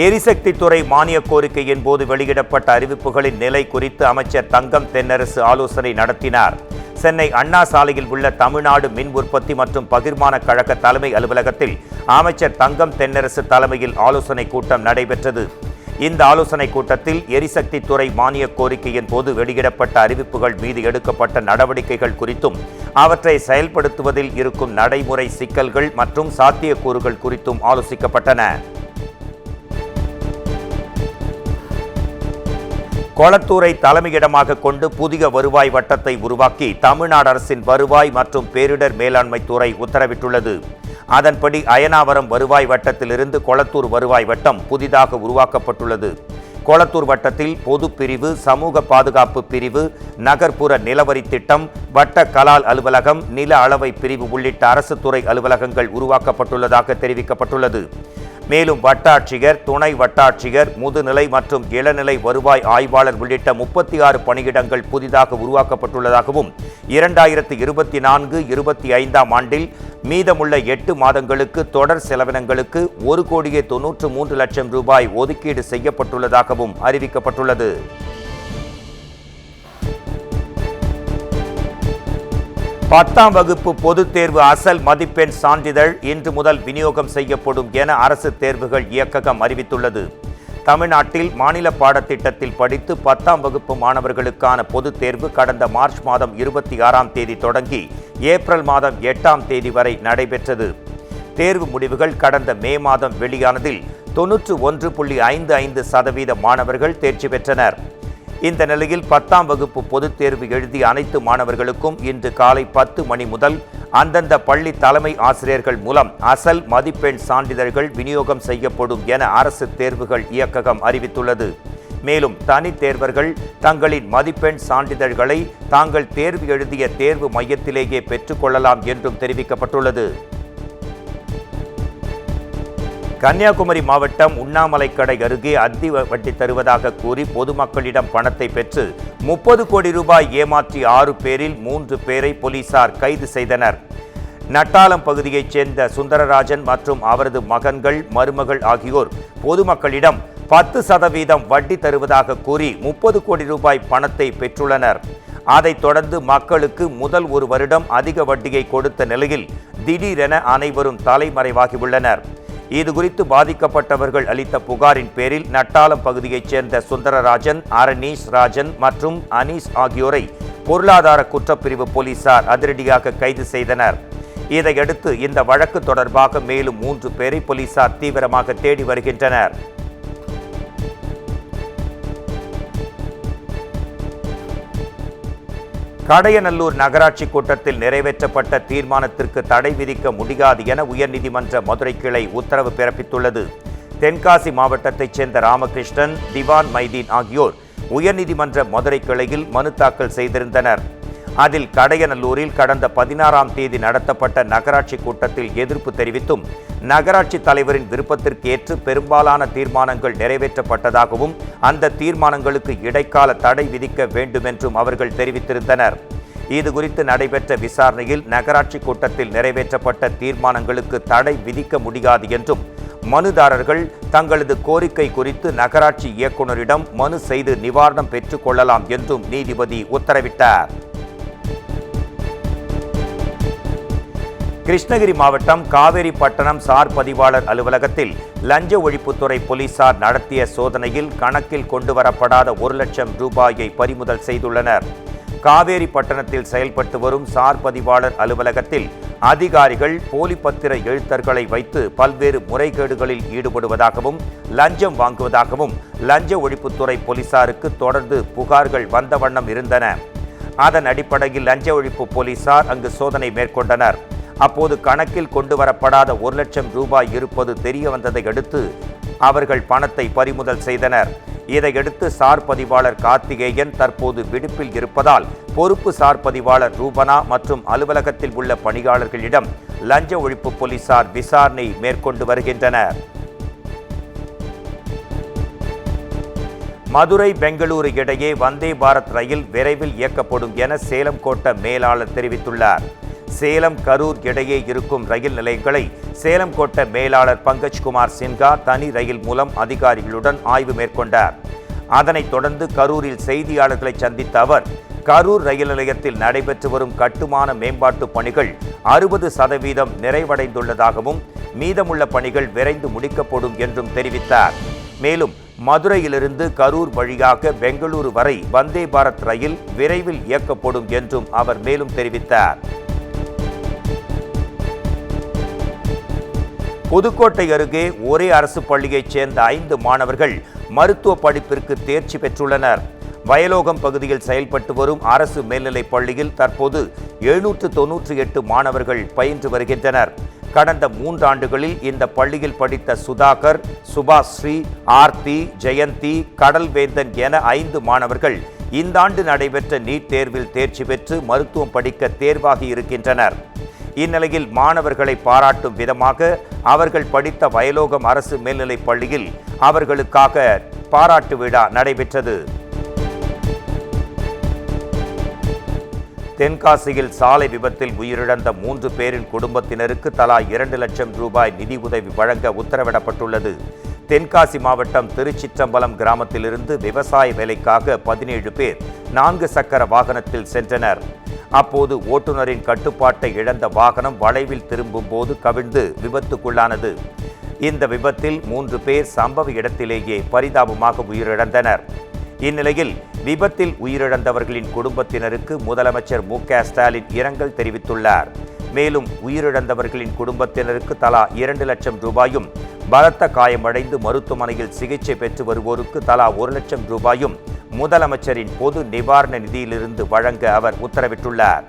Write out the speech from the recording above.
எரிசக்தித்துறை மானிய கோரிக்கையின் போது வெளியிடப்பட்ட அறிவிப்புகளின் நிலை குறித்து அமைச்சர் தங்கம் தென்னரசு ஆலோசனை நடத்தினார். சென்னை அண்ணா சாலையில் உள்ள தமிழ்நாடு மின் உற்பத்தி மற்றும் பகிர்மான கழக தலைமை அலுவலகத்தில் அமைச்சர் தங்கம் தென்னரசு தலைமையில் ஆலோசனை கூட்டம் நடைபெற்றது. இந்த ஆலோசனை கூட்டத்தில் எரிசக்தித்துறை மானிய கோரிக்கையின் போது வெளியிடப்பட்ட அறிவிப்புகள் மீது எடுக்கப்பட்ட நடவடிக்கைகள் குறித்தும் அவற்றை செயல்படுத்துவதில் இருக்கும் நடைமுறை சிக்கல்கள் மற்றும் சாத்தியக்கூறுகள் குறித்தும் ஆலோசிக்கப்பட்டன. கொளத்தூரை தலைமையிடமாக கொண்டு புதிய வருவாய் வட்டத்தை உருவாக்கி தமிழ்நாடு அரசின் வருவாய் மற்றும் பேரிடர் மேலாண்மை துறை உத்தரவிட்டுள்ளது. அதன்படி அயனாவரம் வருவாய் வட்டத்திலிருந்து கொளத்தூர் வருவாய் வட்டம் புதிதாக உருவாக்கப்பட்டுள்ளது. கொளத்தூர் வட்டத்தில் பொது பிரிவு, சமூக பாதுகாப்பு பிரிவு, நகர்ப்புற நிலவரி திட்டம், வட்ட கலால் அலுவலகம், நில அளவை பிரிவு உள்ளிட்ட அரசு துறை அலுவலகங்கள் உருவாக்கப்பட்டுள்ளதாக தெரிவிக்கப்பட்டுள்ளது. மேலும் வட்டாட்சியர், துணை வட்டாட்சியர், முதுநிலை மற்றும் இளநிலை வருவாய் ஆய்வாளர் உள்ளிட்ட 36 பணியிடங்கள் புதிதாக உருவாக்கப்பட்டுள்ளதாகவும் 2024-25 ஆண்டில் மீதமுள்ள 8 மாதங்களுக்கு தொடர் செலவினங்களுக்கு 1,93,00,000 ரூபாய் ஒதுக்கீடு செய்யப்பட்டுள்ளதாகவும் அறிவிக்கப்பட்டுள்ளது. பத்தாம் வகுப்பு பொதுத் தேர்வு அசல் மதிப்பெண் சான்றிதழ் இன்று முதல் விநியோகம் செய்யப்படும் என அரசு தேர்வுகள் இயக்ககம் அறிவித்துள்ளது. தமிழ்நாட்டில் மாநில பாடத்திட்டத்தில் படித்து 10ஆம் வகுப்பு மாணவர்களுக்கான பொதுத் தேர்வு கடந்த மார்ச் மாதம் 26ஆம் தேதி தொடங்கி ஏப்ரல் மாதம் 8ஆம் தேதி வரை நடைபெற்றது. தேர்வு முடிவுகள் கடந்த மே மாதம் வெளியானதில் 91.55% மாணவர்கள் தேர்ச்சி பெற்றனர். இந்த நிலையில் 10ஆம் வகுப்பு பொதுத் தேர்வு எழுதிய அனைத்து மாணவர்களுக்கும் இன்று காலை 10 மணி முதல் அந்தந்த பள்ளி தலைமை ஆசிரியர்கள் மூலம் அசல் மதிப்பெண் சான்றிதழ்கள் விநியோகம் செய்யப்படும் என அரசு தேர்வுகள் இயக்ககம் அறிவித்துள்ளது. மேலும் தனித் தேர்வர்கள் தங்களின் மதிப்பெண் சான்றிதழ்களை தாங்கள் தேர்வு எழுதிய தேர்வு மையத்திலேயே பெற்றுக்கொள்ளலாம் என்றும் தெரிவிக்கப்பட்டுள்ளது. கன்னியாகுமரி மாவட்டம் உண்ணாமலைக்கடை அருகே அத்தி வட்டி தருவதாக கூறி பொதுமக்களிடம் பணத்தை பெற்று 30 கோடி ரூபாய் ஏமாற்றி 6 பேரில் 3 பேரை போலீசார் கைது செய்தனர். நட்டாலம் பகுதியைச் சேர்ந்த சுந்தரராஜன் மற்றும் அவரது மகன்கள், மருமகள் ஆகியோர் பொதுமக்களிடம் 10% வட்டி தருவதாக கூறி 30 கோடி ரூபாய் பணத்தை பெற்றுள்ளனர். அதைத் தொடர்ந்து மக்களுக்கு முதல் 1 வருடம் அதிக வட்டியை கொடுத்த நிலையில் திடீரென அனைவரும் தலைமறைவாகியுள்ளனர். இதுகுறித்து பாதிக்கப்பட்டவர்கள் அளித்த புகாரின் பேரில் நட்டாலம் பகுதியைச் சேர்ந்த சுந்தரராஜன், அரணீஸ் ராஜன் மற்றும் அனீஸ் ஆகியோரை பொருளாதார குற்றப்பிரிவு போலீசார் அதிரடியாக கைது செய்தனர். இதையடுத்து இந்த வழக்கு தொடர்பாக மேலும் 3 பேரை போலீசார் தீவிரமாக தேடி வருகின்றனர். கடையநல்லூர் நகராட்சி கூட்டத்தில் நிறைவேற்றப்பட்ட தீர்மானத்திற்கு தடை விதிக்க முடியாது என உயர்நீதிமன்ற மதுரை கிளை உத்தரவு பிறப்பித்துள்ளது. தென்காசி மாவட்டத்தைச் சேர்ந்த ராமகிருஷ்ணன், திவான் மைதீன் ஆகியோர் உயர்நீதிமன்ற மதுரை கிளையில் மனு தாக்கல் செய்திருந்தனர். அதில் கடையநல்லூரில் கடந்த 16ஆம் தேதி நடத்தப்பட்ட நகராட்சி கூட்டத்தில் எதிர்ப்பு தெரிவித்தும் நகராட்சி தலைவரின் விருப்பத்திற்கு ஏற்று பெரும்பாலான தீர்மானங்கள் நிறைவேற்றப்பட்டதாகவும் அந்த தீர்மானங்களுக்கு இடைக்கால தடை விதிக்க வேண்டும் என்றும் அவர்கள் தெரிவித்திருந்தனர். இதுகுறித்து நடைபெற்ற விசாரணையில் நகராட்சி கூட்டத்தில் நிறைவேற்றப்பட்ட தீர்மானங்களுக்கு தடை விதிக்க முடியாது என்றும் மனுதாரர்கள் தங்களது கோரிக்கை குறித்து நகராட்சி இயக்குநரிடம் மனு செய்து நிவாரணம் பெற்றுக் கொள்ளலாம் என்றும் நீதிபதி உத்தரவிட்டார். கிருஷ்ணகிரி மாவட்டம் காவேரிப்பட்டணம் சார் பதிவாளர் அலுவலகத்தில் லஞ்ச ஒழிப்புத்துறை போலீசார் நடத்திய சோதனையில் கணக்கில் கொண்டுவரப்படாத 1 லட்சம் ரூபாயை பறிமுதல் செய்துள்ளனர். காவேரிப்பட்டணத்தில் செயல்பட்டு வரும் சார் பதிவாளர் அலுவலகத்தில் அதிகாரிகள் போலி பத்திர எழுத்தர்களை வைத்து பல்வேறு முறைகேடுகளில் ஈடுபடுவதாகவும் லஞ்சம் வாங்குவதாகவும் லஞ்ச ஒழிப்புத்துறை போலீசாருக்கு தொடர்ந்து புகார்கள் வந்த வண்ணம் இருந்தன. அதன் அடிப்படையில் லஞ்ச ஒழிப்பு போலீசார் அங்கு சோதனை மேற்கொண்டனர். அப்போது கணக்கில் கொண்டு வரப்படாத 1 லட்சம் ரூபாய் இருப்பது தெரிய வந்ததை அடுத்து அவர்கள் பணத்தை பறிமுதல் செய்தனர். இதையடுத்து சார் பதிவாளர் கார்த்திகேயன் தற்போது விடுப்பில் இருப்பதால் பொறுப்பு சார் பதிவாளர் ரூபனா மற்றும் அலுவலகத்தில் உள்ள பணியாளர்களிடம் லஞ்ச ஒழிப்பு போலீசார் விசாரணை மேற்கொண்டு வருகின்றனர். மதுரை பெங்களூரு இடையே வந்தே பாரத் ரயில் விரைவில் இயக்கப்படும் என சேலம் கோட்ட மேலாளர் தெரிவித்துள்ளார். சேலம் கரூர் இடையே இருக்கும் ரயில் நிலையங்களை சேலம் கோட்ட மேலாளர் பங்கஜ்குமார் சின்ஹா தனி ரயில் மூலம் அதிகாரிகளுடன் ஆய்வு மேற்கொண்டார். அதனைத் தொடர்ந்து கரூரில் செய்தியாளர்களை சந்தித்த அவர், கரூர் ரயில் நிலையத்தில் நடைபெற்று வரும் கட்டுமான மேம்பாட்டு பணிகள் 60% நிறைவடைந்துள்ளதாகவும் மீதமுள்ள பணிகள் விரைந்து முடிக்கப்படும் என்றும் தெரிவித்தார். மேலும் மதுரையிலிருந்து கரூர் வழியாக பெங்களூரு வரை வந்தே பாரத் ரயில் விரைவில் இயக்கப்படும் என்றும் அவர் மேலும் தெரிவித்தார். புதுக்கோட்டை அருகே ஒரே அரசு பள்ளியைச் சேர்ந்த 5 மாணவர்கள் மருத்துவ படிப்பிற்கு தேர்ச்சி பெற்றுள்ளனர். வயலோகம் பகுதியில் செயல்பட்டு வரும் அரசு மேல்நிலைப் பள்ளியில் தற்போது 798 மாணவர்கள் பயின்று வருகின்றனர். கடந்த 3 ஆண்டுகளில் இந்த பள்ளியில் படித்த சுதாகர், சுபாஸ்ரீ, ஆர்த்தி, ஜெயந்தி, கடல்வேந்தன் என 5 மாணவர்கள் இந்த ஆண்டு நடைபெற்ற நீட் தேர்வில் தேர்ச்சி பெற்று மருத்துவம் படிக்க தேர்வாகி இருக்கின்றனர். இந்நிலையில் மாணவர்களை பாராட்டும் விதமாக அவர்கள் படித்த வயலோகம் அரசு மேல்நிலைப் பள்ளியில் அவர்களுக்காக பாராட்டு விழா நடைபெற்றது. தென்காசியில் சாலை விபத்தில் உயிரிழந்த 3 பேரின் குடும்பத்தினருக்கு தலா 2 லட்சம் ரூபாய் நிதி உதவி வழங்க உத்தரவிடப்பட்டுள்ளது. தென்காசி மாவட்டம் திருச்சிற்றம்பலம் கிராமத்திலிருந்து விவசாய வேலைக்காக 17 பேர் 4 சக்கர வாகனத்தில் சென்றனர். அப்போது ஓட்டுநரின் கட்டுப்பாட்டை இழந்த வாகனம் வளைவில் திரும்பும் போது கவிழ்ந்து விபத்துக்குள்ளானது. இந்த விபத்தில் 3 பேர் சம்பவ இடத்திலேயே பரிதாபமாக உயிரிழந்தனர். இந்நிலையில் விபத்தில் உயிரிழந்தவர்களின் குடும்பத்தினருக்கு முதலமைச்சர் மு.க. ஸ்டாலின் இரங்கல் தெரிவித்துள்ளார். மேலும் உயிரிழந்தவர்களின் குடும்பத்தினருக்கு தலா 2 லட்சம் ரூபாயும், பலத்த காயமடைந்து மருத்துவமனையில் சிகிச்சை பெற்று வருவோருக்கு தலா 1 லட்சம் ரூபாயும் முதலமைச்சரின் பொது நிவாரண நிதியிலிருந்து வழங்க அவர் உத்தரவிட்டுள்ளார்.